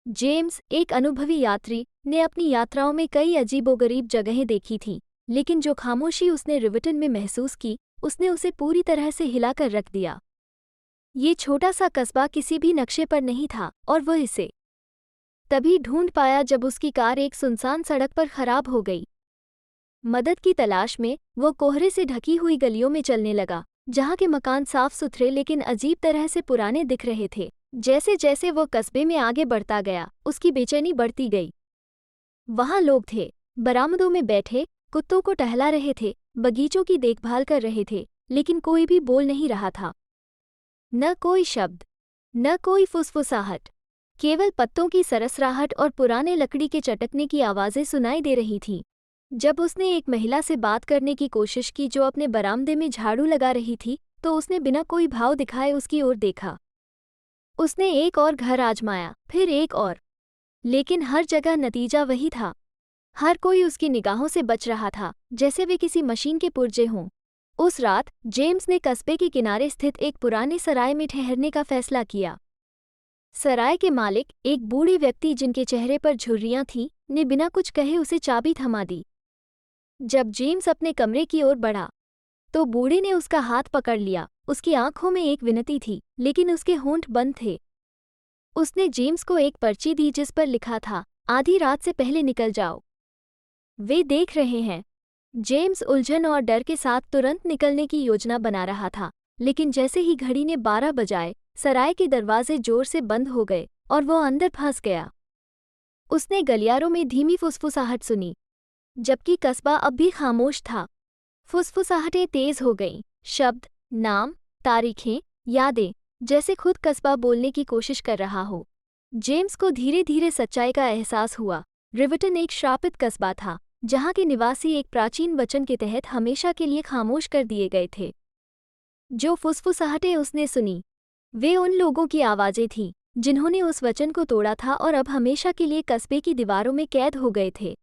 James, एक अनुभवी यात्री, ने अपनी यात्राओं में कई अजीबोगरीब जगहें देखी थीं, लेकिन जो खामोशी उसने रिवर्टन में महसूस की, उसने उसे पूरी तरह से हिलाकर रख दिया। ये छोटा सा कस्बा किसी भी नक्शे पर नहीं था और वह इसे तभी ढूंढ पाया जब उसकी कार एक सुनसान सड़क पर खराब हो गई। मदद की तलाश में वो कोहरे से ढकी हुई गलियों में चलने लगा, जहाँ के मकान साफ सुथरे लेकिन अजीब तरह से पुराने दिख रहे थे। जैसे जैसे वो कस्बे में आगे बढ़ता गया, उसकी बेचैनी बढ़ती गई। वहाँ लोग थे, बरामदों में बैठे, कुत्तों को टहला रहे थे, बगीचों की देखभाल कर रहे थे, लेकिन कोई भी बोल नहीं रहा था। न कोई शब्द, न कोई फुसफुसाहट, केवल पत्तों की सरसराहट और पुराने लकड़ी के चटकने की आवाज़ें सुनाई दे रही थीं। जब उसने एक महिला से बात करने की कोशिश की जो अपने बरामदे में झाड़ू लगा रही थी, तो उसने बिना कोई भाव दिखाए उसकी ओर देखा। उसने एक और घर आजमाया, फिर एक और, लेकिन हर जगह नतीजा वही था। हर कोई उसकी निगाहों से बच रहा था, जैसे वे किसी मशीन के पुर्जे हों। उस रात जेम्स ने कस्बे के किनारे स्थित एक पुराने सराय में ठहरने का फैसला किया। सराय के मालिक, एक बूढ़े व्यक्ति जिनके चेहरे पर झुर्रियां थीं, ने बिना कुछ कहे उसे चाबी थमा दी। जब जेम्स अपने कमरे की ओर बढ़ा, तो बूढ़े ने उसका हाथ पकड़ लिया। उसकी आंखों में एक विनती थी, लेकिन उसके होंठ बंद थे। उसने जेम्स को एक पर्ची दी जिस पर लिखा था, आधी रात से पहले निकल जाओ, वे देख रहे हैं। जेम्स उलझन और डर के साथ तुरंत निकलने की योजना बना रहा था, लेकिन जैसे ही घड़ी ने 12 बजाए, सराय के दरवाजे जोर से बंद हो गए और वो अंदर फंस गया। उसने गलियारों में धीमी फुसफुसाहट सुनी, जबकि कस्बा अब भी खामोश था। फुसफुसाहटें तेज हो गईं, शब्द, नाम, तारीखें, यादें, जैसे खुद कस्बा बोलने की कोशिश कर रहा हो। जेम्स को धीरे धीरे सच्चाई का एहसास हुआ। रिवर्टन एक श्रापित कस्बा था, जहाँ के निवासी एक प्राचीन वचन के तहत हमेशा के लिए खामोश कर दिए गए थे। जो फुसफुसाहटें उसने सुनी, वे उन लोगों की आवाज़ें थीं, जिन्होंने उस वचन को तोड़ा था और अब हमेशा के लिए कस्बे की दीवारों में कैद हो गए थे।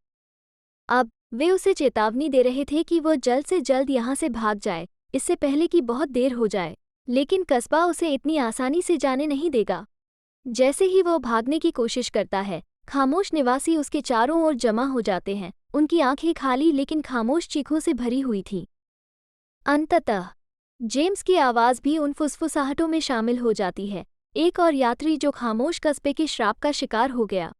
अब वे उसे चेतावनी दे रहे थे कि वो जल्द से जल्द यहाँ से भाग जाए, इससे पहले कि बहुत देर हो जाए। लेकिन कस्बा उसे इतनी आसानी से जाने नहीं देगा। जैसे ही वो भागने की कोशिश करता है, खामोश निवासी उसके चारों ओर जमा हो जाते हैं। उनकी आंखें खाली लेकिन खामोश चीखों से भरी हुई थी। अंततः जेम्स की आवाज़ भी उन फुसफुसाहटों में शामिल हो जाती है। एक और यात्री जो खामोश कस्बे के श्राप का शिकार हो गया।